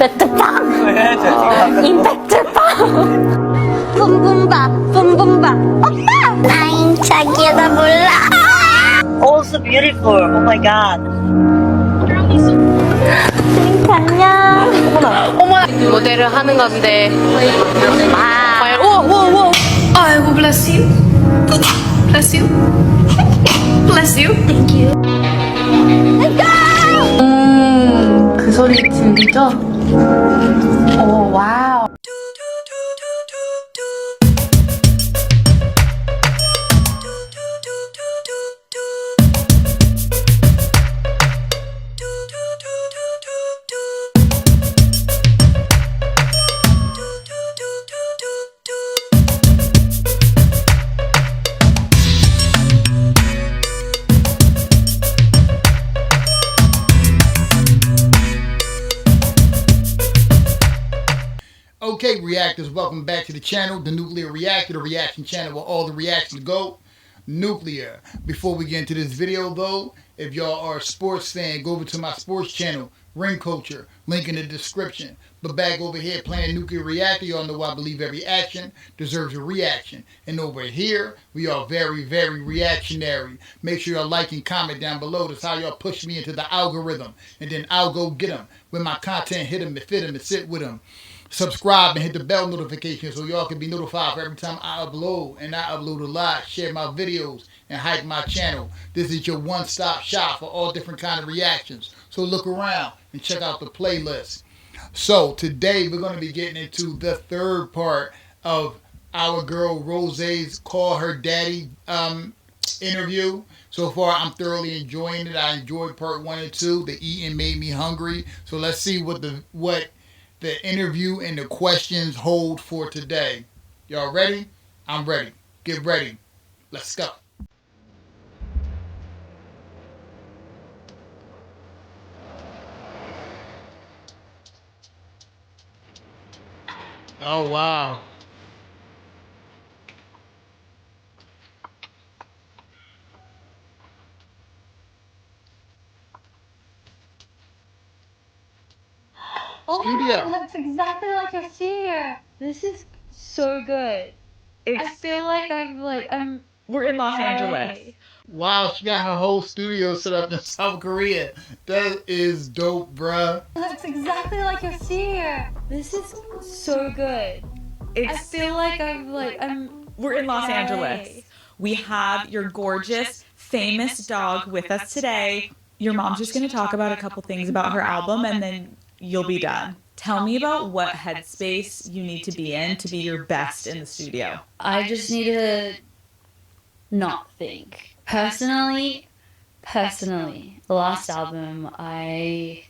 임팩트 팝! 임팩트 팝! 붐붐바 붐붐바 오빠! 아잉 자기야 나 몰라. Oh, so beautiful. Oh my god. 안녕. 모델을 하는 건데 과연 오 아이고 bless you. Bless you. Bless you. Thank you. 그 소리 들리죠? 오 와우. Okay, reactors, welcome back to the channel, the Nuclear Reactor, the reaction channel where all the reactions go. Nuclear. Before we get into this video though, if y'all are a sports fan, go over to my sports channel, Ring Culture, link in the description. But back over here playing Nuclear Reactor, y'all know I believe every action deserves a reaction. And over here, we are very, very reactionary. Make sure y'all like and comment down below. That's how y'all push me into the algorithm. And then I'll go get them. When my content hit them, and fit them, and sit with them. Subscribe and hit the bell notification so y'all can be notified for every time I upload. And I upload a lot. Share my videos and hype my channel. This is your one-stop shop for all different kind of reactions. So look around and check out the playlist. So today we're going to be getting into the third part of our girl Rosé's Call Her Daddy interview. So far I'm thoroughly enjoying it. I enjoyed part 1 and 2. The eating made me hungry. So let's see what the interview and the questions hold for today. Y'all ready? I'm ready. Get ready. Let's go. Oh, wow. Oh Studio. that's exactly like I see here. This is so good. I feel like We're in Los Angeles. Wow, she got her whole studio set up in South Korea. That is dope, bruh. That's exactly like I see here. This is so good. I feel like We're in Los Angeles. We have your gorgeous, famous dog with us today. Your mom's just going to talk about a couple things about her album and then you'll be done. Tell me about what headspace you need to be in to be your best in the studio. I just need to not think. Personally, the last album, I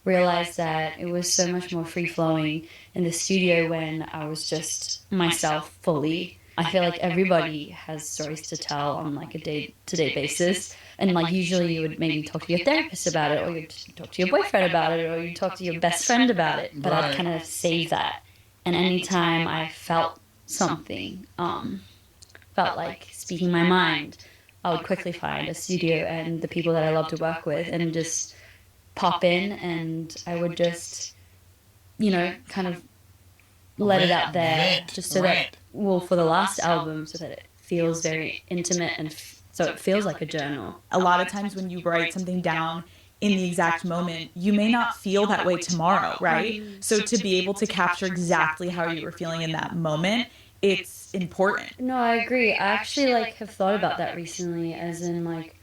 realized that it was so much more free-flowing in the studio when I was just myself fully. I feel like everybody has stories to tell on like a day-to-day basis. And like usually you would maybe talk to your therapist about it, or you'd talk to your boyfriend about it, or you'd talk to your best friend about it. But I'd kind of save that. And anytime I felt something, felt like speaking my mind, I would quickly find a studio and the people that I love to work with and just pop in, and I would just, you know, kind of let it out there, just so that, well, for the last album, so that it feels very intimate and so it feels like a journal. A lot of times when you write something down in the exact moment, you may not feel that way tomorrow, right? So to be able to capture exactly how you were feeling in that moment, it's important. No, I agree. I actually like have thought about that recently, as in like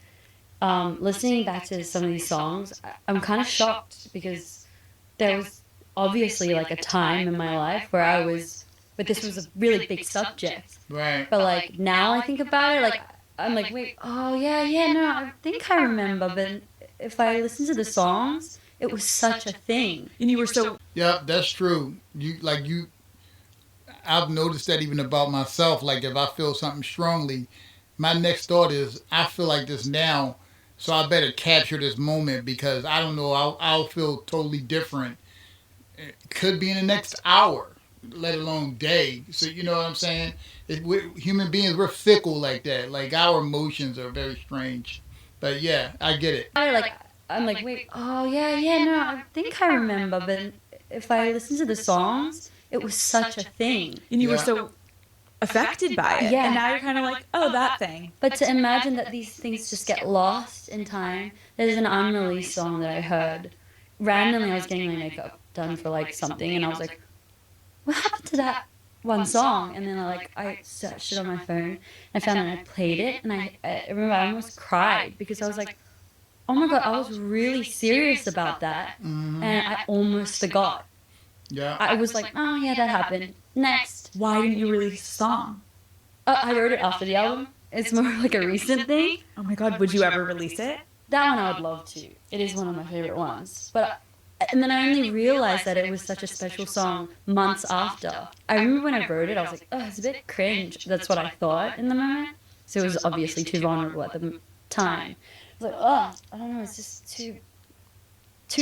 listening back to some of these songs, I'm kind of shocked because there was obviously like a time in my life where I was, but this was a really big subject. Right. But like now I think about it, like I'm like, wait, oh yeah, no, I think I remember, but if I listen to the songs, it was such a thing. And you were so... Yep, that's true. I've noticed that even about myself. Like if I feel something strongly, my next thought is, I feel like this now, so I better capture this moment because I don't know, I'll feel totally different. It could be in the next hour, let alone day. So you know what I'm saying? We're human beings, we're fickle like that. Like our emotions are very strange. But yeah, I get it. I'm like, wait, oh yeah, no, I think I remember, but if I listen to the songs, it was such a thing. And you were Yeah. so affected by it. Yeah. And now you're kind of like, oh, that thing. But to imagine that these things just get lost in time. There's an unreleased song that I heard. Randomly, I was getting my makeup done for like something, and I was like, what happened to that one song? And then I searched it on my phone. I found it and I played it, and I remember I almost cried because I was like, oh my God, I was really serious about that. And I almost forgot. Yeah. I was like, oh yeah, that happened. Next. Why didn't you release a song? I wrote it after the album. It's more like a recent thing. Oh my God, would you ever release it? That one I would love to. It is one of my favorite ones. And then I only realized that it was such a special song months after. I remember when I wrote it, I was like, oh, it's a bit cringe. That's what I thought in the moment. So it was obviously too vulnerable at the time. I was like, oh, I don't know, it's just too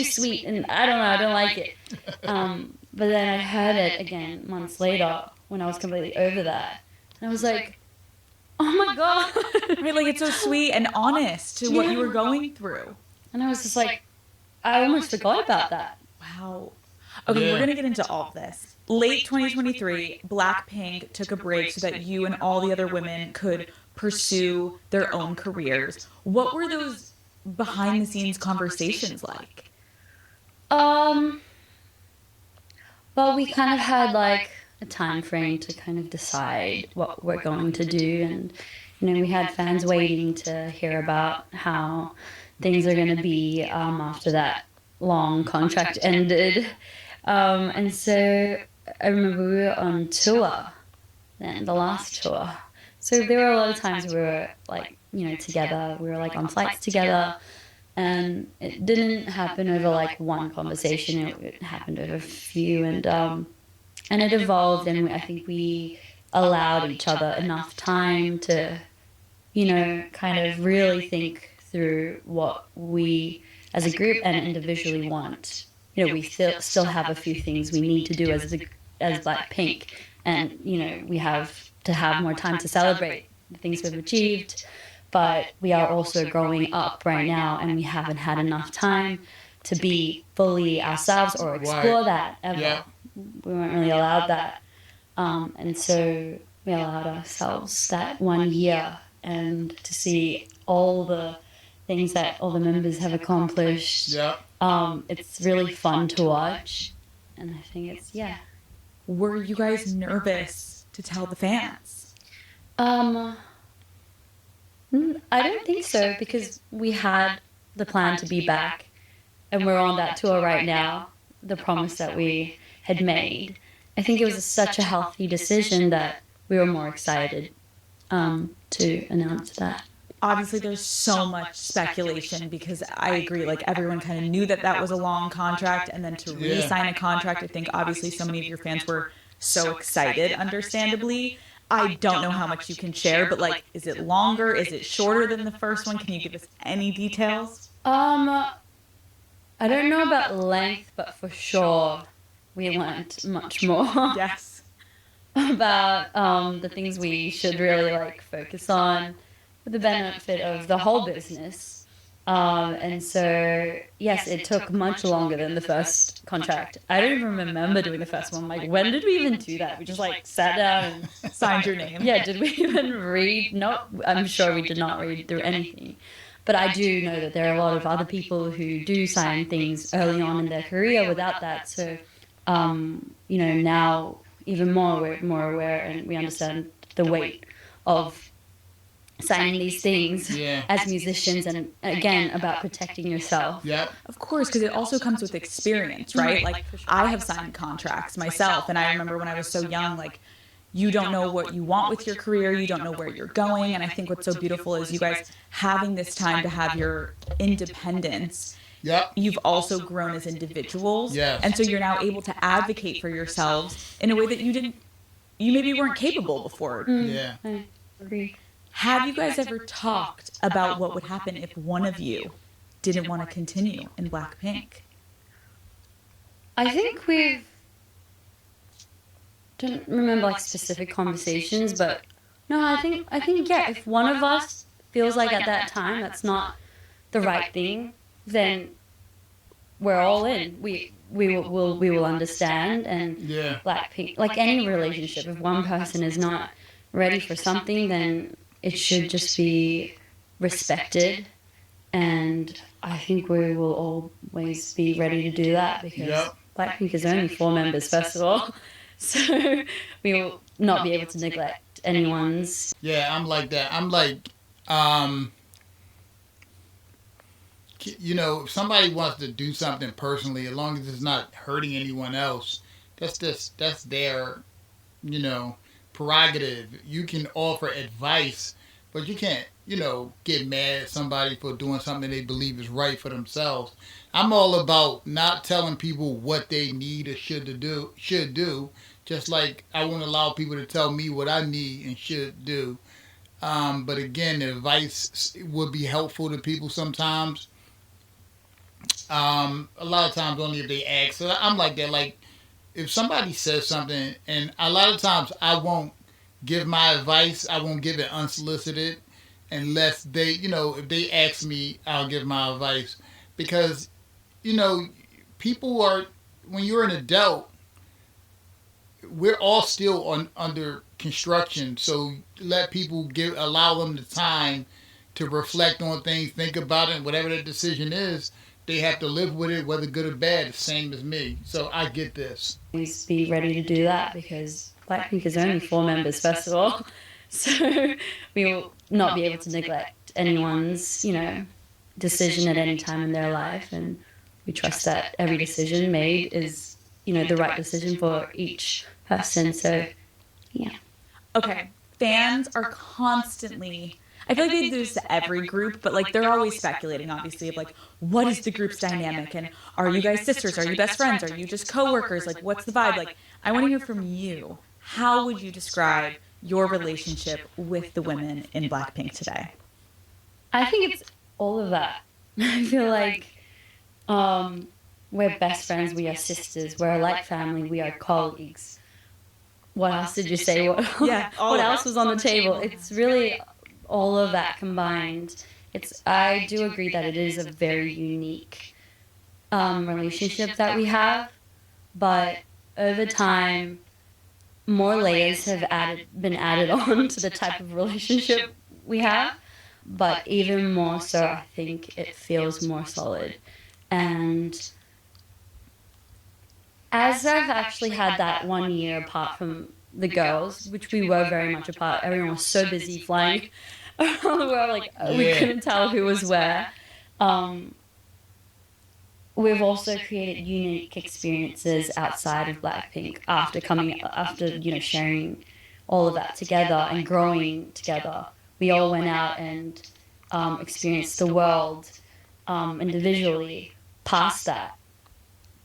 sweet, and I don't know, I don't like it. But then I heard it again months later when I was completely over that. And I was like, oh my God. Right, like it's so sweet and honest to what you were going through. And I was just like, I almost forgot about that. Wow. Okay, we're going to get into all of this. Late 2023, Blackpink took a break so that you and all the other women could pursue their own careers. What were those behind the scenes conversations like? Well, we kind of had like a time frame to kind of decide what we're going to do, and we had fans waiting to hear about how things are going to be after that long contract ended. And so I remember we were on tour then, the last tour. So there were a lot of times we were like, together. We were like on flights together. And it didn't happen over like one conversation. It happened over a few, and it evolved. And I think we allowed each other enough time to, kind of really think through what we, as a group and individually, want. We still have a few things we need to do as Blackpink, and we have to have more time to celebrate the things we've achieved. But we are also growing up right now, and we haven't had enough time to be fully ourselves or explore that ever. Yeah. We weren't really allowed that. And so we allowed ourselves that 1 year, and to see all the things that all the members have accomplished. Yeah. It's really fun to watch. And I think it's, Were you guys nervous to tell the fans? I don't think so, because we had the plan to be back, and we're on that tour right now, the promise that we had made. I think it was such a healthy decision that we were more excited to announce that. Obviously, there's so much speculation because I agree, like everyone kind of knew that that was a long contract, and then to re-sign a contract, I think obviously so many of your fans were so excited, understandably. I don't know how much you can share, but like, is it longer? Is it shorter than the first one? Can you give us any details? I don't know about length, but for sure we learned much more Yes. about the things we should really like focus on for the benefit of the whole business. And so, yes, it took much longer than the first contract. I don't even remember doing the first one. Like, when did we even do that? We just like sat down and Signed your name. yeah, did we even read? No, I'm sure we did not read through anything. But I do know that there are a lot of other people who do sign things early on in their career without that. So, now even more, we're more aware, and we understand the weight of signing these things as musicians, and again about protecting yourself. Yeah. Of course, because it also comes with experience, right? Like, I have signed contracts myself, and I remember when I was so young, like, you don't know what you want with your career, you don't know where you're going, and I think what's so beautiful is you guys having this time to have your independence. Yep. You've also grown as individuals, Yes. and so you're now able to advocate for yourselves in a way that you maybe weren't capable before. Yeah. I agree. Have you guys ever talked about what would happen if one of you didn't want to continue in Blackpink? I think we've don't remember like specific conversations, but no, I think yeah, if one of us feels like at that time that's not the right thing, then we're all in. We will understand. And Yeah. Blackpink, like any relationship, if one person is not ready for something, then it should just be respected. And I think we will always be ready to do that because Yep. Blackpink is only 4 members, first of all. So we will not be able to neglect anyone's. Yeah, I'm like that. I'm like, if somebody wants to do something personally, as long as it's not hurting anyone else, that's their, prerogative. You can offer advice, but you can't, get mad at somebody for doing something they believe is right for themselves. I'm all about not telling people what they need or should do. Just like I won't allow people to tell me what I need and should do. But again, the advice would be helpful to people sometimes. A lot of times only if they ask. So I'm like that. Like if somebody says something, and a lot of times I won't give my advice. I won't give it unsolicited unless they, if they ask me, I'll give my advice because, people are when you're an adult. We're all still under construction, so let people allow them the time to reflect on things, think about it, and whatever the decision is, they have to live with it, whether good or bad, the same as me. So I get this. Always be ready to do that because Blackpink is only 4 members, first of all. So we will not be able to neglect anyone's, decision at any time in their life, and we trust that every decision made is, the right decision for each person. So, yeah. Okay, fans are constantly, I feel like they do this to every group, but like they're always speculating, obviously, of like, what is the group's dynamic? And are you guys sisters? Are you best friends? Are you just coworkers? Like, what's the vibe? Like, I want to hear from you. How would you describe your relationship with the women in Blackpink today? I think it's all of that. I feel like we're best friends, we are sisters, we're like family, we are colleagues. What else did you say? What else was on the table? It's really all of that combined. I do agree that it is a very unique relationship that we have, but over time, more layers have been added on to the type of relationship we have. But even more so, I think it feels more solid. And as I've actually had that 1 year apart from the girls, which we were very much apart, everyone was so busy flying around the world, like we couldn't tell who was where. We've also created unique experiences outside of Blackpink after sharing all of that together and growing together. We all went out and experienced the world individually past that.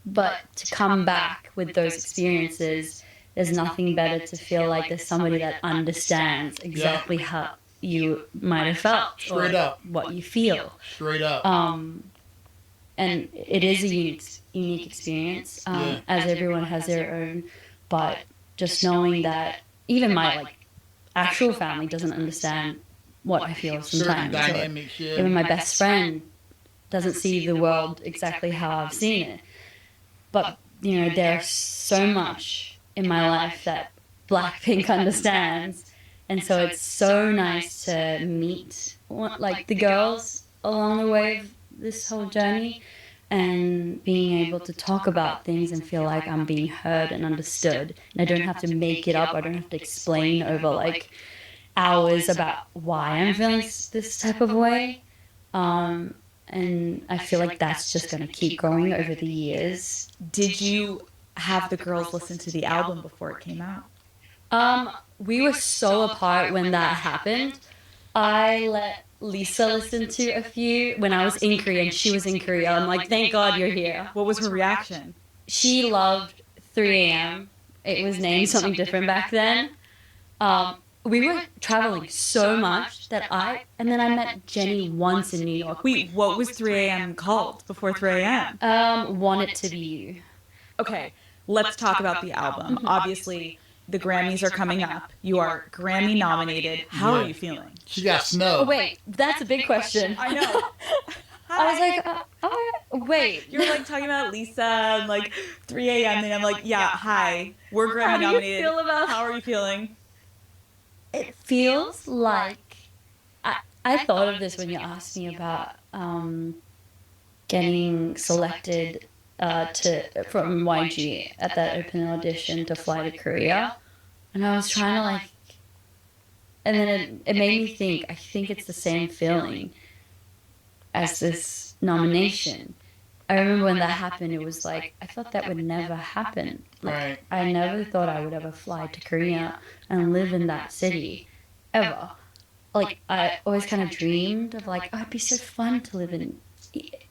But to come back with those experiences, there's nothing better to feel like there's somebody that understands exactly how you might have felt. Straight up. What you feel. Straight up. And it is a unique experience, as everyone has their own. But just knowing that even my actual family doesn't understand what I feel sometimes. Even my best friend doesn't see the world exactly how I've seen it. But, there's so much in my life that Blackpink understands. And so it's so nice to meet, the girls along the way of this whole journey and being able to talk about things and feel like I'm being heard and understood. And I don't have to make it up. I don't have to explain over, hours about why I'm feeling this type of way. And I feel like that's just going to keep growing over the years. Did you have the girls listen to the album before it came out? We were so apart when that happened. I let Lisa listen to a few when I was in Korea and she was in Korea. I'm like, thank God you're here. What was her reaction? She loved 3 a.m. It was named something different back then. We were traveling so much and then I met Jenny once in New York. Wait, what was 3 a.m. called before 3 a.m.? Want It to Be You. Okay, let's talk about the album. Obviously, the Grammys are coming up. You are Grammy nominated. How are you feeling? She got snubbed. Oh, wait, that's a big question. I know. I was like, wait. You're like talking about Lisa and like 3 a.m. and I'm like, yeah, hi. We're Grammy nominated. How are you feeling? It feels like I thought of this when you asked me about getting selected from YG at that open audition to fly to Korea, and I was trying to like, and then it made me think. I think it's the same feeling as this nomination. I remember when that happened, it was like I thought that would never happen. Like, Right. I never thought I would ever fly to Korea and live in that city, ever. Like I always kind of dreamed of like, oh, it'd be so fun to live in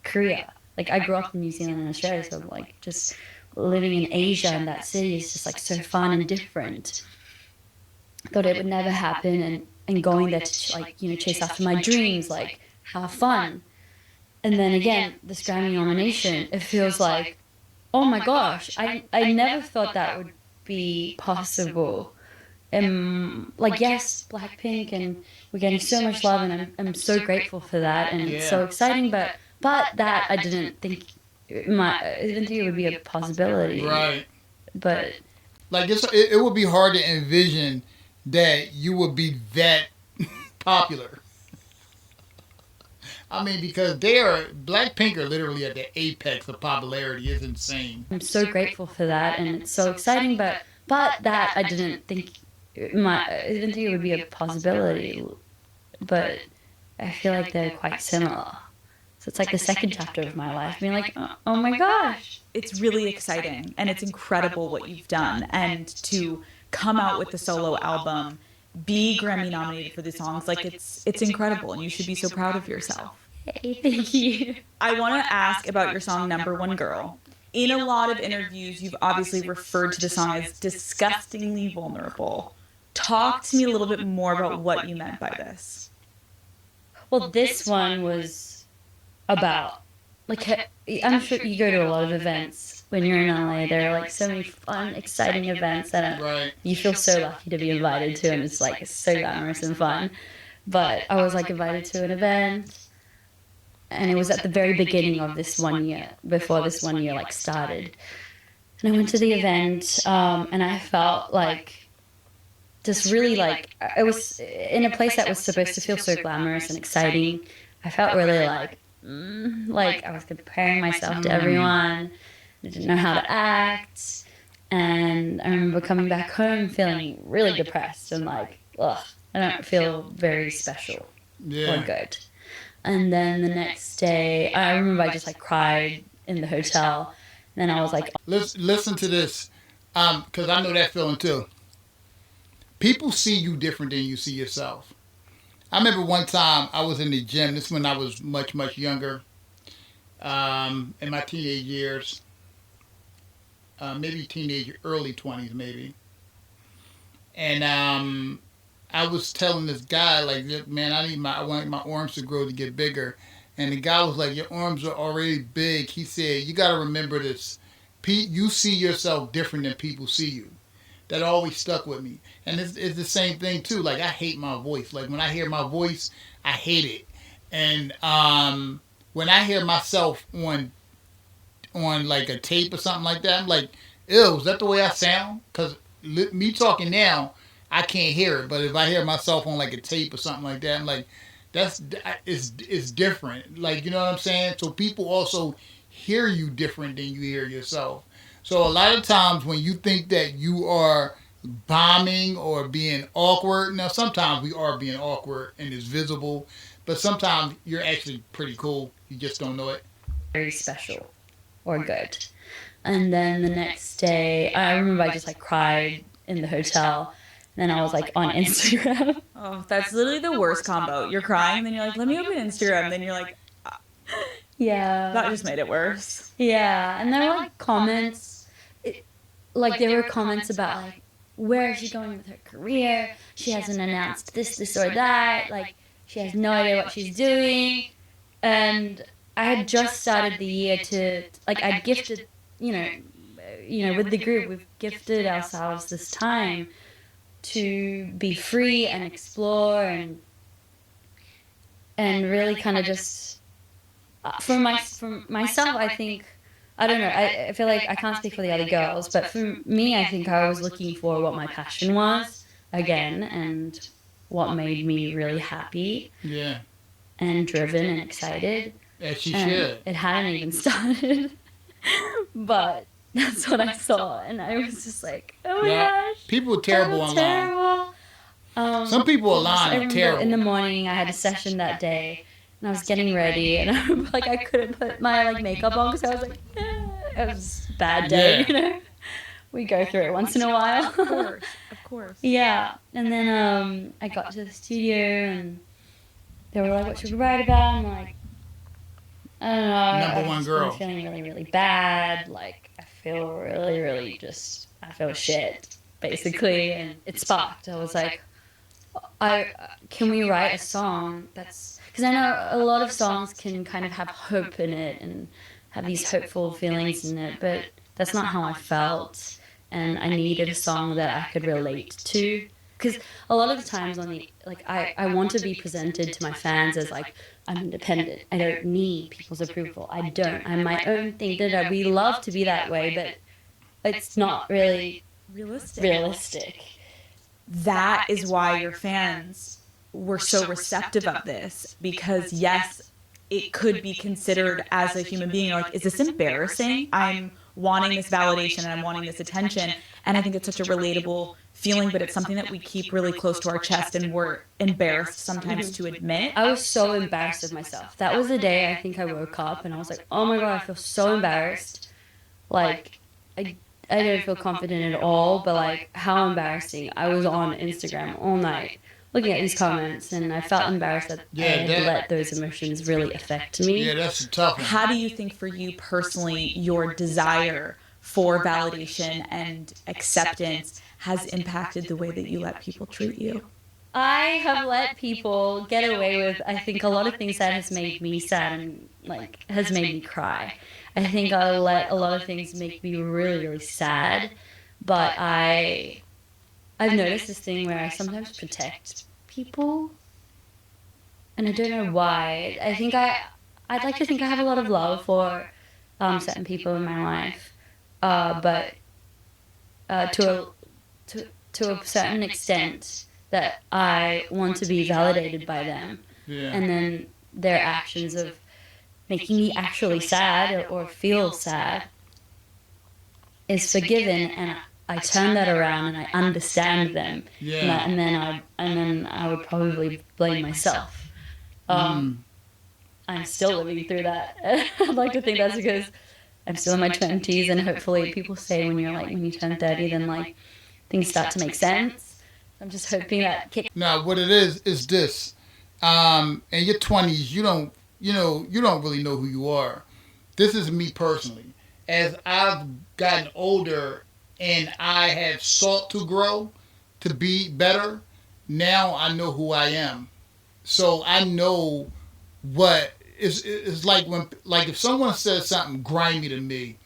Korea. Like I grew up in New Zealand and Australia, so like just living in Asia and that city is just like so fun and different. Thought it would never happen, and going there to like chase after my dreams, like have fun. And then again, this Grammy nomination, it feels like, oh my gosh, I never thought that would be possible. Like yes, Blackpink, and we're getting so much love, and I'm so grateful for that, and it's so exciting. But that I didn't think it would be a possibility. Right. But like it would be hard to envision that you would be that popular. I mean, because Blackpink are literally at the apex of popularity. It's insane. I'm so grateful for that, and it's so exciting. But that I didn't think it would be a possibility. But I feel like they're quite similar. So it's like the second chapter of my life, being like, oh my gosh. It's really exciting, and it's incredible what you've done. And to come out with the solo album, be Grammy nominated for these songs, like it's incredible, and you should be so proud of yourself. Hey, thank you. I want to ask about your song Number One Girl. In a lot of interviews, you've obviously referred to the song as disgustingly vulnerable. Talk to me a little bit more about what you meant by this. Well, this one was about, like, I'm sure you go to a lot of events when you're in LA. There are like so many fun, exciting events that you feel so lucky to be invited to, and it's like so glamorous and fun. But I was like invited to an event, and it was at the very beginning of this 1 year, before this 1 year like started. And I went to the event, and I felt like just really like I was in a place that was supposed to feel so glamorous and exciting. I felt really like I was comparing myself to everyone. I didn't know how to act, and I remember coming back home feeling really depressed and like, ugh, I don't feel very special or good. And then the next day, I remember I just like cried in the hotel. And then I was like, listen to this, because I know that feeling too. People see you different than you see yourself. I remember one time I was in the gym. This is when I was much, much younger, in my teenage years, maybe early 20s maybe. And I was telling this guy, like, man, I want my arms to grow to get bigger. And the guy was like, your arms are already big. He said, you got to remember this. You see yourself different than people see you. That always stuck with me. And it's the same thing, too. Like, I hate my voice. Like, when I hear my voice, I hate it. And when I hear myself on like a tape or something like that, I'm like, ew, is that the way I sound? Because me talking now, I can't hear it. But if I hear myself on like a tape or something like that, I'm like, it's different. Like, you know what I'm saying? So people also hear you different than you hear yourself. So a lot of times when you think that you are bombing or being awkward, now sometimes we are being awkward and it's visible, but sometimes you're actually pretty cool. You just don't know it. very special or good. And then the next day, I remember I just like cried in the hotel. And then I was like on Instagram. Oh, that's literally the worst combo. You're crying, then you're like, let me open Instagram. Then you're like, Yeah. that just made it worse. Yeah. And there were like comments, there were comments about like, where is she going with her career? She hasn't announced this or that. Like, she has no idea what she's doing. And I had just started the year to, like, I'd gifted, with the group, we've gifted ourselves this time to be free and explore and really kind of just For myself, I think, I don't know, I feel like I can't speak for the other girls, but for me, I think I was looking for what my passion was again and what made me really happy Yeah. and driven and excited. As she And should. it hadn't even started, but that's what I saw, and I was just like, oh my gosh. People are terrible online. Terrible. Some people online I are remember terrible. in the morning I had a session that day, and I was getting ready, and I remember, like, I couldn't put my makeup on because I was like, it was a bad day, you know. We go through it once in a while. Of course, of course. Yeah, and then I got to the studio, and they were like, "What should we write about?" And I'm like, I don't know. Number one girl. I'm feeling really, really bad. Like, I feel really, really I feel shit, basically. And it sparked. I was like, can we write a song that's, because I know a lot of songs can kind of have hope in it and have these hopeful feelings in it, but that's not how I felt. And I needed a song that I could relate to. Because a lot of the times I want to be presented to my fans as like, I'm independent. I don't need people's approval. I don't. I'm my own thing. We love to be that way, but it's not really realistic. That is why your fans were so receptive of this, because yes, it could be considered as a human being, like, is this embarrassing? I'm wanting this validation and I'm wanting this attention. And I think it's such a relatable feeling, but it's something that we keep really close to our chest and we're embarrassed sometimes to admit. I was so embarrassed of myself. That was the day I think I woke up and I was like, oh my God, I feel so embarrassed. Like, I don't feel confident at all, but like, how embarrassing. I was on Instagram all night looking at these comments, and I felt embarrassed that I had let those emotions really affect me. Yeah, that's a tough one. How do you think for you personally, your desire for validation and acceptance has impacted the way that you let people treat you? I have let people get away with, I think, a lot of things that has made me sad and like has made me cry. I think I let a lot of things make me really, really sad, but I've noticed this thing where I sometimes protect people, and I don't know why. I think I'd like to think I have a lot of love for certain people in my life, but to a certain extent that I want to be validated by them, and then their actions of making me actually sad or feel sad is forgiven, and I turn that around and I understand them, and then I would probably blame myself. I'm still living through that. I'd like to think that's because I'm still in my 20s, and hopefully people say when you turn 30, then like things start to make sense. I'm just hoping that kicks. Now, what it is this: in your 20s, you don't really know who you are. This is me personally. As I've gotten older and I have sought to grow, to be better, now I know who I am. So I know what it's like when, like, if someone says something grimy to me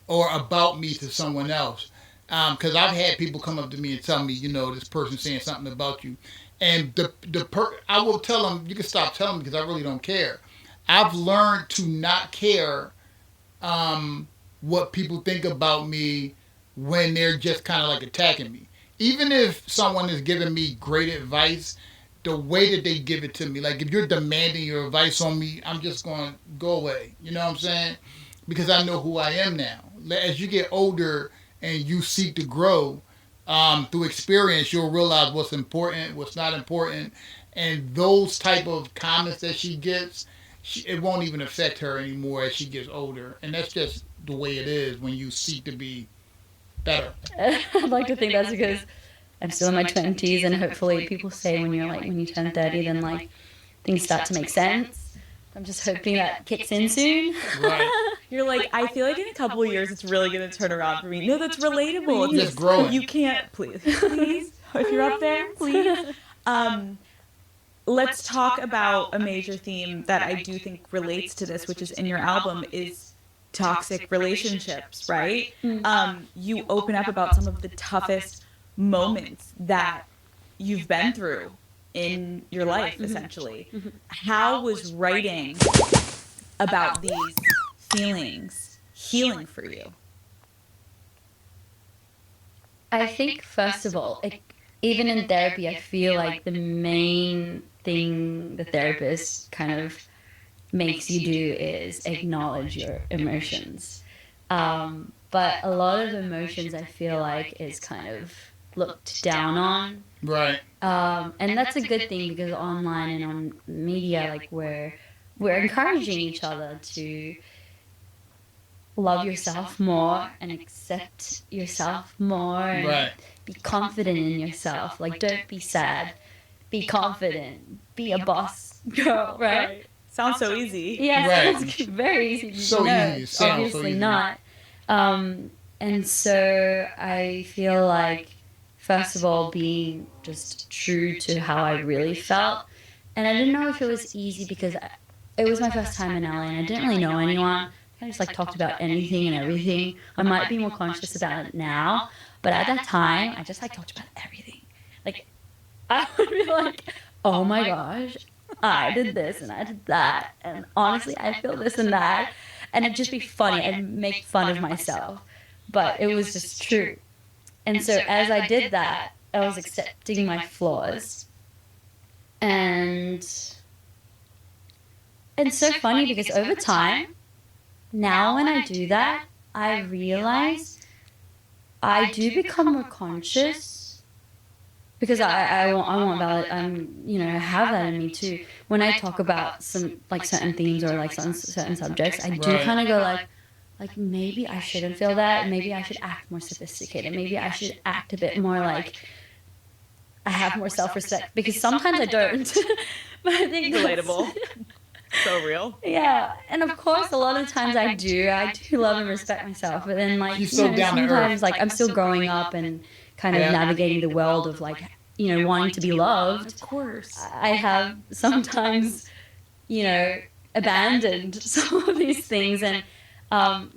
or about me to someone else, because I've had people come up to me and tell me, this person saying something about you, and I will tell them, you can stop telling me because I really don't care. I've learned to not care what people think about me when they're just kind of like attacking me. Even if someone is giving me great advice, the way that they give it to me, like if you're demanding your advice on me, I'm just going to go away. You know what I'm saying? Because I know who I am now. As you get older and you seek to grow through experience, you'll realize what's important, what's not important. And those type of comments that she gets, it won't even affect her anymore as she gets older. And that's just the way it is when you seek to be better. I'd like to think that's because I'm still in my 20s, and hopefully people say when you turn 30, then like things start to make sense. I'm just hoping that kicks in soon. Right. You're like, I feel like in a couple of years it's really going to turn around for me. No, that's relatable. It's just growing. You can't, please, if you're up there, please. Let's talk about a major theme that I do think relates to this, which is in your album, is toxic relationships, right? You open up about some of the toughest moments that you've been through in your life, essentially. How was writing about these feelings healing for you? I think, first of all, even in therapy, I feel like the main thing the therapist kind of makes you do is acknowledge your emotions. But a lot of emotions, I feel like, is kind of looked down on. Right. And that's a good thing because online and on media, like, we're encouraging each other to love yourself more and accept yourself more and Right. be confident in yourself. Like, don't be sad, be confident, be a boss girl, right? Sounds so easy. Yeah, Right. it's very easy. So No, easy. It sounds so obviously easy. not. And so I feel like, first of all, being just true to how I really felt. And I didn't know if it was easy because it was my first time in LA and I didn't really know anyone. I just like talked about anything and everything. I might be more conscious about it now, but at that time, I just like talked about everything. Like, I would be like, oh my gosh, I did this and I did that. And honestly, I feel this and that. And it'd just be funny. I'd make fun of myself. But it was just true. And so as I did that, I was accepting my flaws. And it's so funny because over time, now when I do that, I realize I do become more conscious because I want have that in me too. When I talk about some like certain themes or like some certain subjects, I do Right. kind of go like maybe I shouldn't feel that. Maybe I should act more sophisticated. Maybe I should act a bit more like I have more self-respect because sometimes I don't. But I think Relatable. So real. yeah, and of course, a lot of times I do love and respect myself. But then, like, She's so down to earth. sometimes, like, I'm still growing up and kind of Yeah. navigating the world of, like, wanting to be loved. Of course. I have sometimes, abandoned some of these things. And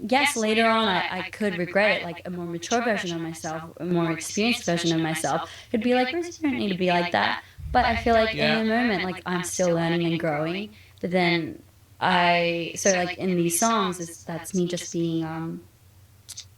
yes, later on, I could regret it. Like, a more mature version of myself, a more experienced version of myself could be like, Rosie, you don't need to be like that. But I feel like in the moment, like, I'm still learning and growing. But then like in these songs, that's me just being,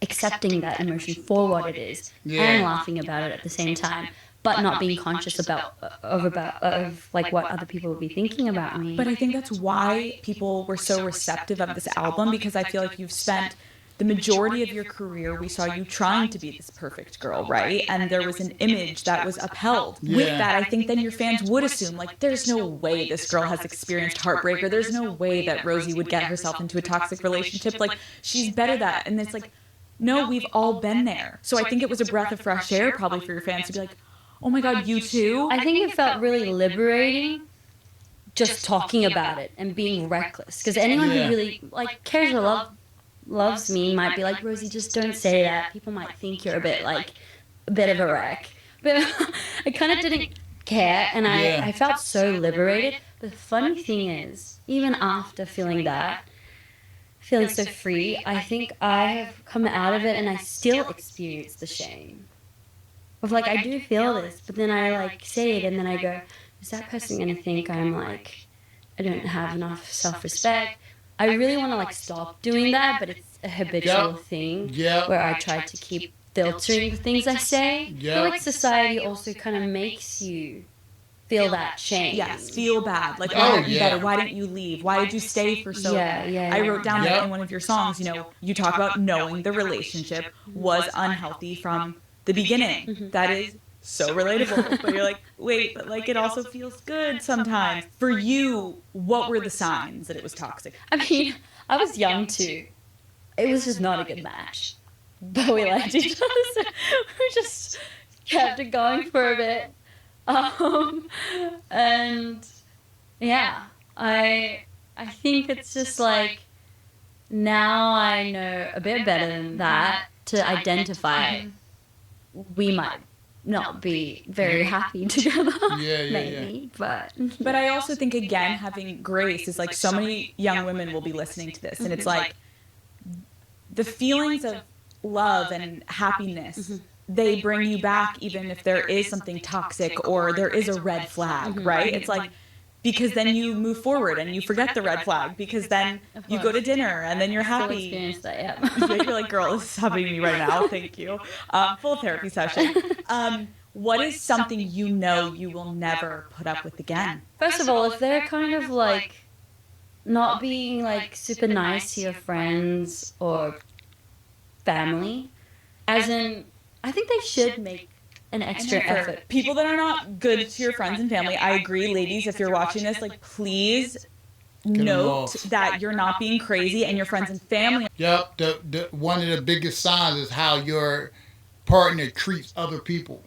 accepting that emotion for what it is and laughing about it at the same time, but not being conscious of like what other people would be thinking about me. But I think that's why people were so receptive of this album, because I feel like you've spent the majority of your career, we saw you trying to be this perfect girl, right? And there was an image that was upheld. With that, I think then your fans would assume, like, there's no way this girl has experienced heartbreak, or there's no way that Rosie would get herself into a toxic relationship. Like, she's better that. And it's like, no, we've all been there. So I think it was a breath of fresh air probably for your fans to be like, oh my God, you too? I think it felt really liberating just talking about it and being reckless. Because anyone who really, like, cares or loves me might be like, Rosie, just don't say that. People might think you're a bit of a wreck. But I kind of didn't care, and I felt so liberated. The funny thing is, even after feeling so free, I think I have come out of it and I still experience the shame. Of like, I do feel this, but then I like say it and then I go, is that person going to think I'm like, I don't have enough self-respect? I really want to like stop doing that, but it's a habitual thing where I try to keep filtering the things I say. I feel like society also kind of makes you feel that shame. Yes, feel bad. Like, why aren't you better? Why didn't you leave? Why did you stay for so long? I wrote down that in one of your songs, you talk about knowing the relationship was unhealthy from the beginning. That is so relatable. But you're like, wait, but like it also feels good sometimes. For you, what were the signs that it was toxic? I mean, I was young too. It was just not a good match. But we liked each other, so we just kept it going for a bit. And yeah, I think it's just like, now I know a bit better than that to identify we might not be very happy together, maybe. But I also think, again, having grace is like, so many young women will be listening to this, and it's like the feelings of love and happiness, they bring you back even if there is something toxic or there is a red flag, right? It's like, because then you move forward and you forget the red flag, because then you go to dinner and then you're happy. Experience that, yeah. You're like, girl, this is happening to me right now. Thank you. Full therapy session. What is something you know you will never put up with again? First of all, if they're kind of like not being like super nice to your friends or family, as in, I think they should make an extra effort. People that are not good to your friends and family, I agree, ladies, if you're watching this, like, please note that you're not being crazy and your friends and family. Yep, one of the biggest signs is how your partner treats other people.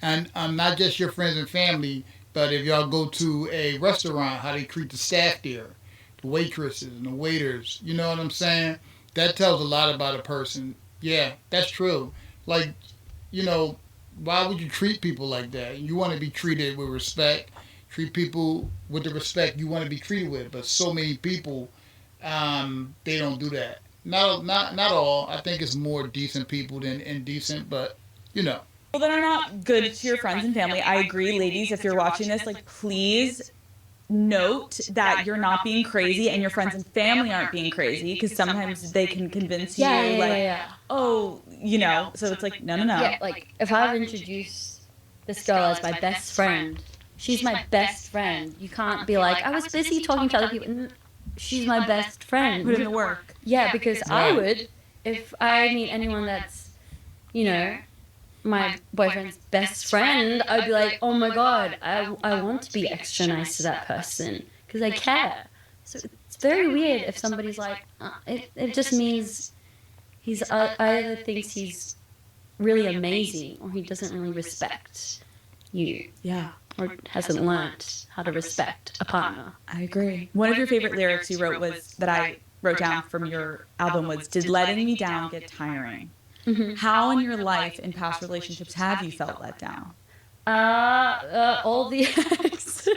And not just your friends and family, but if y'all go to a restaurant, how they treat the staff there, the waitresses and the waiters, you know what I'm saying? That tells a lot about a person. Yeah, that's true. Like, you know, why would you treat people like that? You want to be treated with respect. Treat people with the respect you want to be treated with. But so many people, they don't do that. Not all. I think it's more decent people than indecent, but, you know. People that are not good to your friends and family, I agree, ladies, if you're watching this, like, please note that you're not being crazy and your friends and family aren't being crazy, because sometimes they can convince you, oh, you know, so it's like, no. Yeah, like, if I've introduced this girl as my best friend, she's my best friend. You can't be like, I was busy talking to other people. She's my best friend. Put in the work. Yeah, because I would, if I meet anyone that's, you know, my boyfriend's best friend, I'd be like, oh my god, I want to be extra nice to that person because I care. So it's very weird if somebody's like, it just means he's either thinks he's really amazing or he doesn't really respect you. Yeah. Or hasn't learnt how to respect a partner. I agree. One of your favorite lyrics you wrote was, that I wrote down from your album, was, did letting me down get tiring? Mm-hmm. How in your life, in past relationships, have you felt let down? All the exes.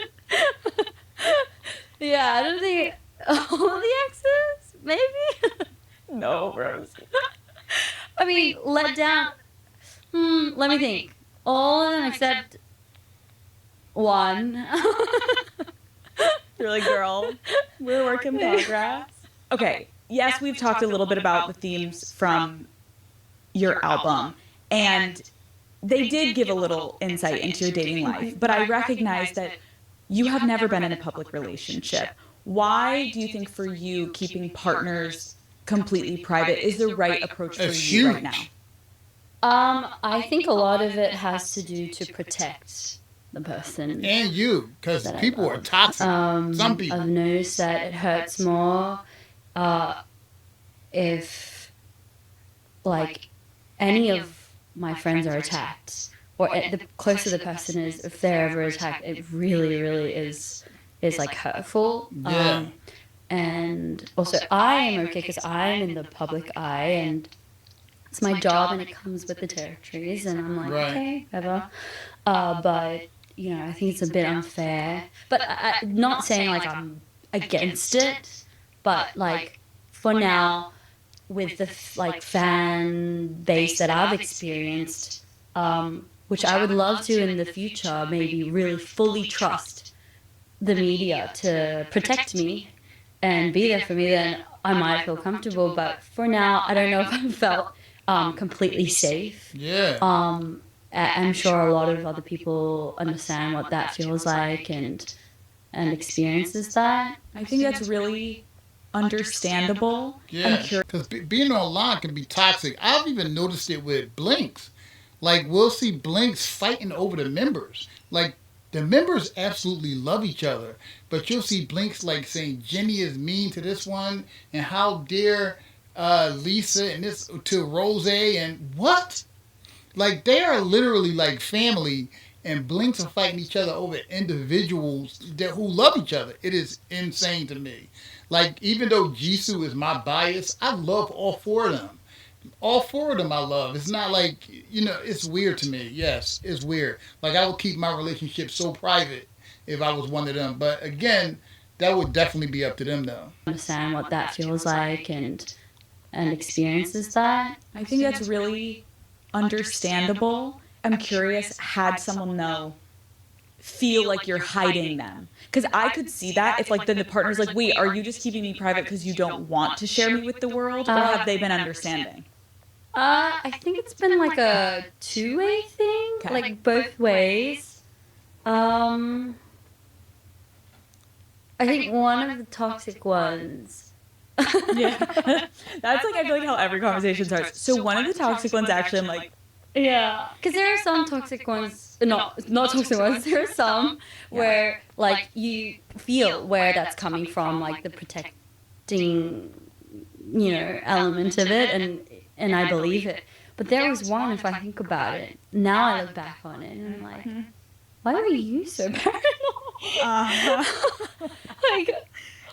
Yeah, I don't think all the exes, maybe? No, Rose. I mean, let down. Let me think. All of them except one. You're like, girl, we're a work in progress. Okay, yes, we've talked a little bit about the themes from your album, and they did give a little insight into your dating life, but I recognize that you have never been in a public relationship. Why do you think for you keeping partners completely private is the right approach for you right now? I think a lot of it has to do to protect the person. And you, because people are toxic. Some people. I've noticed that it hurts more if, like, any of my friends are attacked, or the closer the person is, if they're ever attacked, it really, really is like hurtful. Yeah. And also, I am okay because I'm in the public eye, and it's my job, and it comes with the territories, and I'm like, okay, whatever. But you know, I think it's a bit unfair. But not saying like I'm against it, but like for now, with the fan base that I've experienced, which I would love to in the future, maybe really fully trust the media to protect me and be there for me, then I might feel comfortable. But for now, I don't know if I felt completely safe. Yeah. I'm sure a lot of other people understand what that feels like and experiences that. I think that's really understandable. Yeah, because being online can be toxic. I've even noticed it with Blinks. Like, we'll see Blinks fighting over the members. Like, the members absolutely love each other, but you'll see Blinks like saying Jenny is mean to this one, and how dare Lisa and this to ROSÉ, and what? Like, they are literally like family, and Blinks are fighting each other over individuals who love each other. It is insane to me. Like, even though Jisoo is my bias, I love all four of them. All four of them I love. It's not like, you know, it's weird to me. Yes, it's weird. Like, I would keep my relationship so private if I was one of them. But again, that would definitely be up to them, though. Understand what that feels like and experiences that. I think that's really understandable. I'm curious, had someone, though, feel like you're hiding them. Because I could see that if like then the partner's like, wait, are you just keeping me private because you don't want to share me with the world, or have they been understanding? I think it's been like a two-way thing, Okay. like both ways. I think one of the toxic ones. Yeah, that's like I feel like how every conversation starts. So one of the toxic ones actually, I'm like, Yeah, because there are some toxic ones, not toxic ones. There are some where like you feel where that's coming from, like the protecting, element of it, and I believe it. But there was one, if I think about it, now I look back on it and I'm like, why were you so paranoid?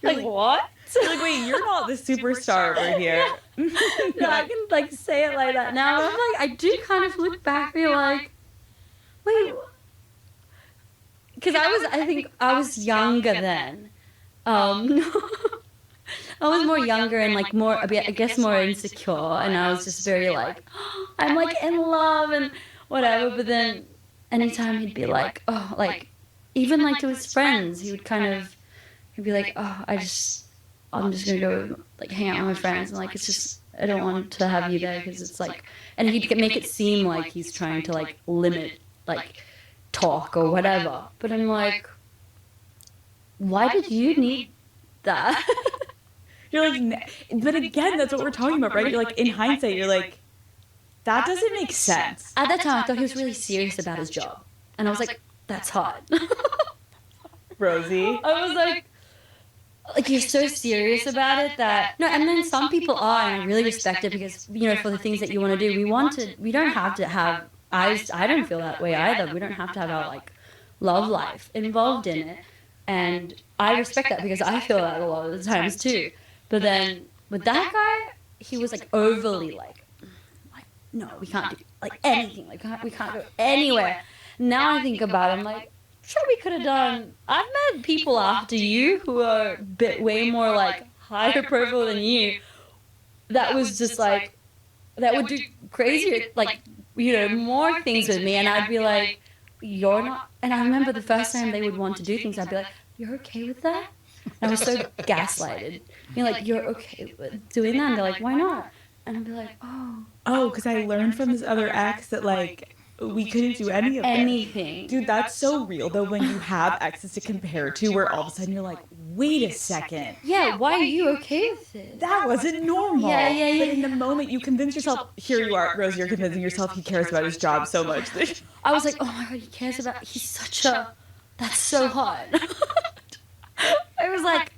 Like what? you're like, wait, you're not the superstar over here. No, I can like say it like that now. But I'm like, I do kind of look back and be like, wait, because I think I was younger then. I was more younger and like more, I guess more insecure, and I was just very like, I'm like in love and whatever. But then anytime he'd be like, oh, like even like to his friends, he'd be like, oh, I'm just gonna go like hang out with my friends, and like it's just I don't want to have you there because it's like, and he'd make it seem like he's trying to like limit like talk or whatever. But I'm like, why did you need that? You're like, but again, that's what we're talking about, right? You're like, in hindsight, you're like, that doesn't make sense. At that time, I thought he was really serious about his job, and I was like, that's hot. Rosie. I was like you're so serious about it that no. And then some people are, and I really respect it because for the things that you want to do, we don't have to have. I don't feel that way either. We don't have to have our like love life involved in it, and I respect that because I feel that a lot of the times too. But then with that guy, he was like overly like no, we can't do like anything. Like we can't go anywhere. Now I think about it, I'm like, sure we could have done. I've met people after you who are way more like higher profile than you. That was just like that would do crazier like more things with me, and I'd be like, you're not. And I remember the first time they would want to do things, I'd be like, you're okay with that? And I was so gaslighted. Like, you're okay with doing that? And they're like, why not? And I'd be like, Oh, because I learned from this other ex that like we couldn't do any of it. anything. Dude, that's so real though when you have exes to compare to where all of a sudden you're like, wait a second. Yeah, why are you okay with it? That wasn't normal. Yeah. But in the moment you convince yourself, here you are, Rosie, you're convincing yourself he cares about his job so much. I was like, oh my god, he cares about. He's such a. That's so hot. I was like,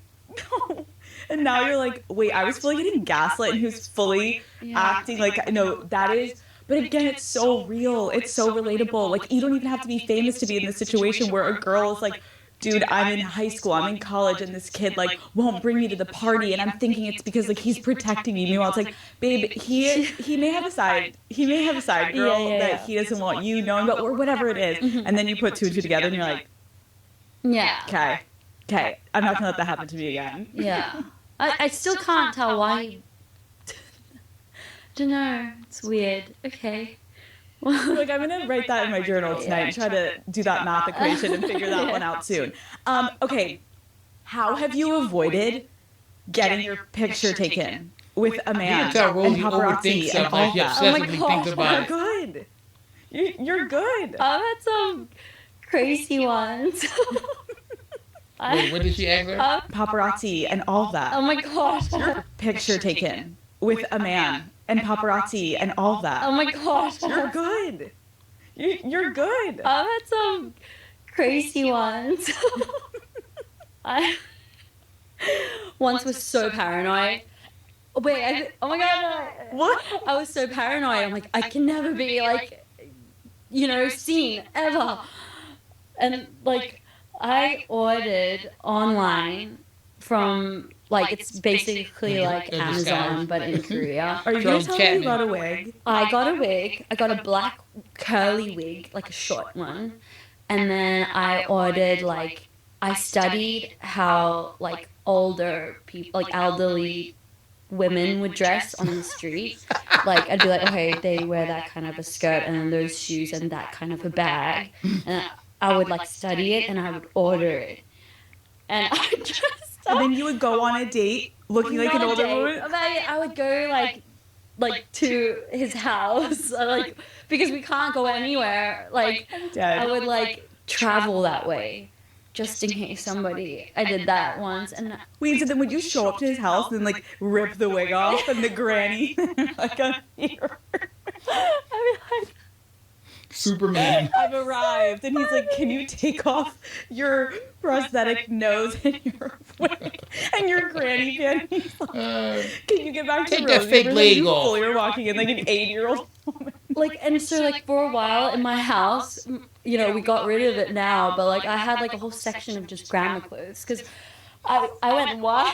No. And now you're like, wait, I was fully getting gaslit and he was fully acting like, no, that is. But again, it's so real. It's so relatable. Like, you don't even have to be famous to be in this situation where a girl is like, dude, I'm in high school, I'm in college, and this kid, like, won't bring me to the party, and I'm thinking it's because, like, he's protecting me. Meanwhile, it's like, babe, he may have a side girl that he doesn't want you knowing about, or whatever it is. And then you put two and two together, and you're like, yeah. Okay, I'm not going to let that happen to me again. Yeah. I still can't tell why. Don't know. It's weird. Okay. Like, I'm going to write that in my journal tonight and try to do that math equation and figure that one out soon. Okay, how have you avoided getting your picture taken with a man tell Rosie and paparazzi overthinks and stuff, all like she that? obsessively thinks about You're it. good. You're good. I've had some crazy ones. Wait, what did she ask her? Paparazzi and all that. Oh my gosh. Picture taken with a man and paparazzi and all that. Oh my gosh. You're good. You're good. I've had some crazy ones. I once was so paranoid. Wait, oh my god, no. What? I was so paranoid. I'm like, I can never be like, seen ever. And like, I ordered online from like it's basically like Amazon but in Korea. Are you going to tell me you got a wig? I got a wig. I got a black curly wig, like a short one. And then I ordered like I studied how like older people, like elderly women would dress on the street. Like I'd be like, okay, they wear that kind of a skirt and then those shoes and that kind of a bag. And I would like study it and I would order it. And I just And then you would go on a date looking like an not a older date. woman. I would go like to his house, like because we can't go anywhere. Like Dead. I would like travel that way, just in case somebody. I did that once, and Wait, so then would you show up to his house and like rip the wig off and the granny like a hero? I'd be like, Superman. I've arrived, and he's like, "Can you take off your prosthetic nose and your wig and your granny panties? Can you get back to Take that Rosie fake for leg you off." fully are walking in like an 8-year-old woman. like, and so like for a while in my house, you know, we got rid of it now, but like I had like a whole section of just grandma clothes because I went wild.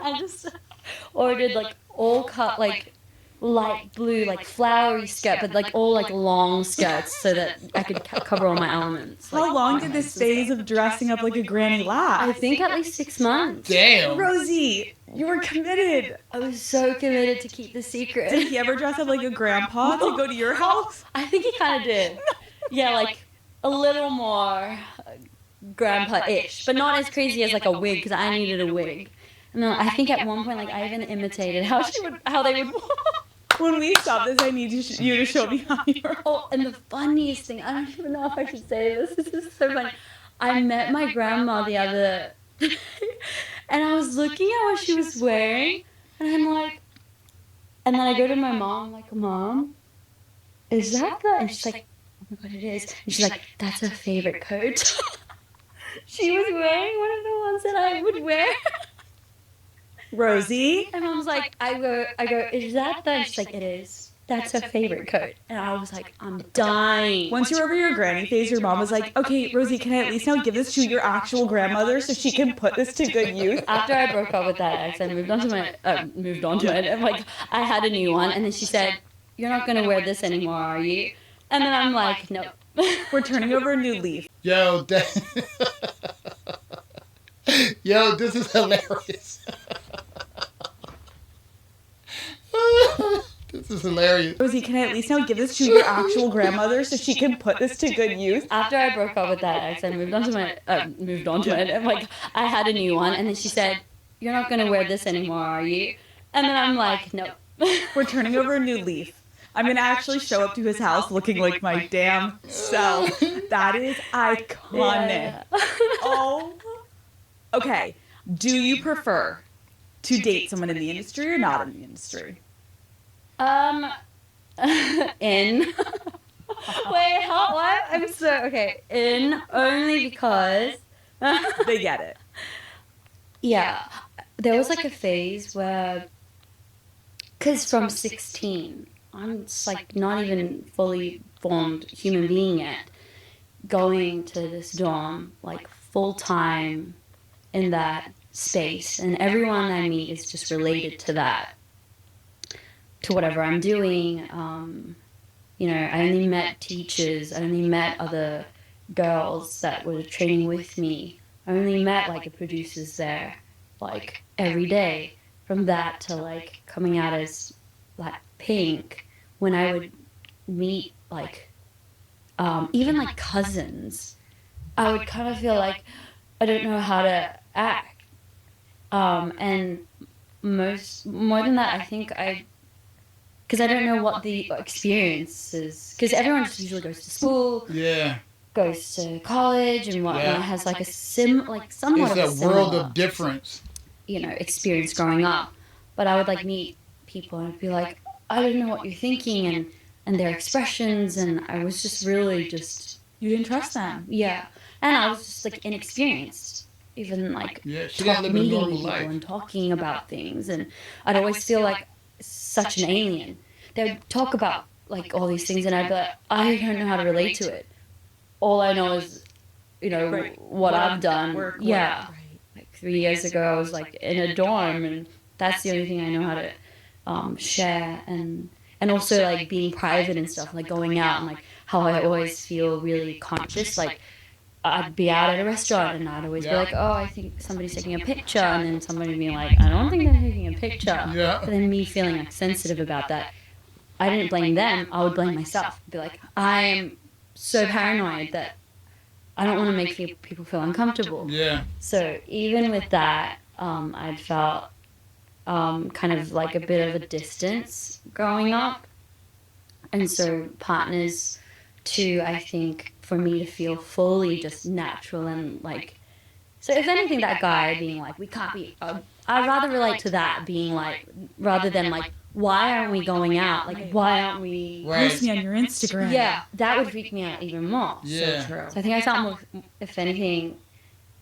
I just ordered like all cut like light blue like flowery skirt, but like all like long skirts so that I could cover all my elements. How long did this phase of dressing up like a granny I last? think at least 6 months. Damn. Rosie, you were committed. I was so committed to keep the secret. Did he ever dress up like a grandpa to go to your house? I think he kind of did. Yeah, like a little more grandpa-ish, but not as crazy as like a wig because I needed a wig. And then I think at one point, like I even imitated how they would. When we stop this, I need you to show me how you're. Oh, and the funniest thing, I don't even know if I should say this. This is so funny. I met my grandma the other day, and I was looking at what she was wearing, and I'm like, and then I go to my mom, I'm like, Mom, is that the? And she's like, oh my God, it is. And she's like, that's her favorite coat. She was wearing one of the ones that I would wear. Rosie? And Mom's like, I go, is that the? And she's like, it is. That's her favorite coat. And I was like, I'm dying. Once you're over your granny phase, your mom was like, okay, Rosie, can I at least now give this to your actual grandmother so she can put this to good use? After I broke up with that ex, I moved on to it. I'm like, I had a new one. And then she said, you're not going to wear this anymore, are you? And then I'm like, nope. We're turning over a new leaf. Yo, yo, this is hilarious. This is hilarious. Rosie, can I at least now give this to your actual grandmother so she can put this to good use? After I broke up with that ex, I moved on to it. I'm like, I had a new one. And then she said, you're not going to wear this anymore, are you? And then I'm like, nope. We're turning over a new leaf. I'm going to actually show up to his house looking like my damn self. That is iconic. Yeah. Oh. Okay. Do you prefer to date someone in the industry or not in the industry? In. Wait, how? What? I'm so okay. In only because. They get it. Yeah, there was like a phase where, because from 16, I'm just like not even fully formed human being yet, going to this dorm like full time in that space, and everyone I meet is just related to that, to whatever I'm doing. You know, I only met teachers, I only met other girls that were training with me. I only met like the producers there, like every day. From that to like coming out as Blackpink, when I would meet like even like cousins, I would kind of feel like I don't know how to act. And more than that, I think because I don't know what the experience is, because everyone just usually goes to school, Yeah. goes to college and whatnot, Yeah. has like a somewhat It's of a a similar, world of difference. you know, experience growing up. But I would like meet people and I'd be like, I don't know what you're thinking, and their expressions, and I was just really just, You didn't trust them. yeah. And I was just like inexperienced, even like Yeah, she didn't live a meeting normal people life. and talking about things, and I'd always feel like such an alien. They would talk about like all these things, and I'd be like, I don't know how to relate to it. All I know is, you know, Right. what I've done. Work, yeah. right. Like 3 years ago, I was like in a dorm, and that's the only thing I know how to share, and also like being private and stuff, like going out, and like how I always feel really conscious. Like I'd be out at a restaurant and I'd always be like, oh, I think somebody's taking a picture, and then somebody being like, I don't think they're taking a picture. Yeah. But then me feeling like sensitive about that, I didn't blame them. I would blame myself. Be like, I am so paranoid that I don't want to make people feel uncomfortable. Yeah. So even with that, I'd felt kind of like a bit of a distance growing up. And so partners too, I think, for me to feel fully just natural and like, so if anything, that guy being like, we can't be, I'd rather relate to that being like, rather than like, why aren't we going out? Like, why aren't we... Post me on your Instagram. Yeah, that would freak me out even more. Yeah. So true. So I think I felt more, if anything,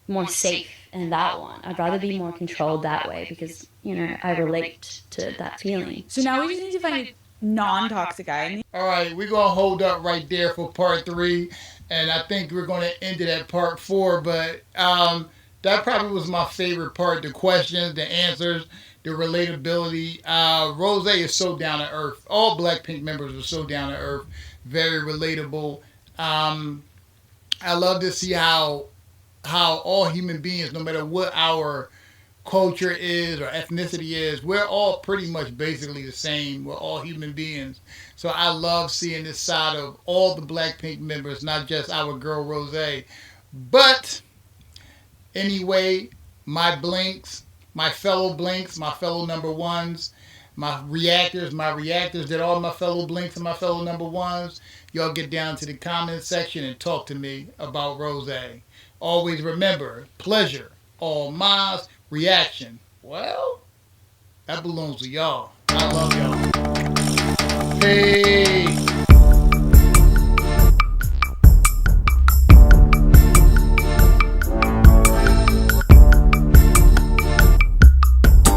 more safe in that one. I'd rather be more controlled that way because, you know, I relate to that feeling. So now we just need to find a non-toxic guy. All right, we're going to hold up right there for part 3. And I think we're going to end it at part 4. But that probably was my favorite part. The questions, the answers, the relatability. ROSÉ is so down to earth. All Blackpink members are so down to earth. Very relatable. I love to see how all human beings, no matter what our culture is or ethnicity is, we're all pretty much basically the same. We're all human beings. So I love seeing this side of all the Blackpink members, not just our girl ROSÉ. But anyway, my blinks, my fellow blinks, my fellow number ones, my reactors that all my fellow blinks and my fellow number ones, y'all get down to the comment section and talk to me about ROSÉ. Always remember, pleasure, all mine, reaction. Well, that belongs to y'all. I love y'all. Hey.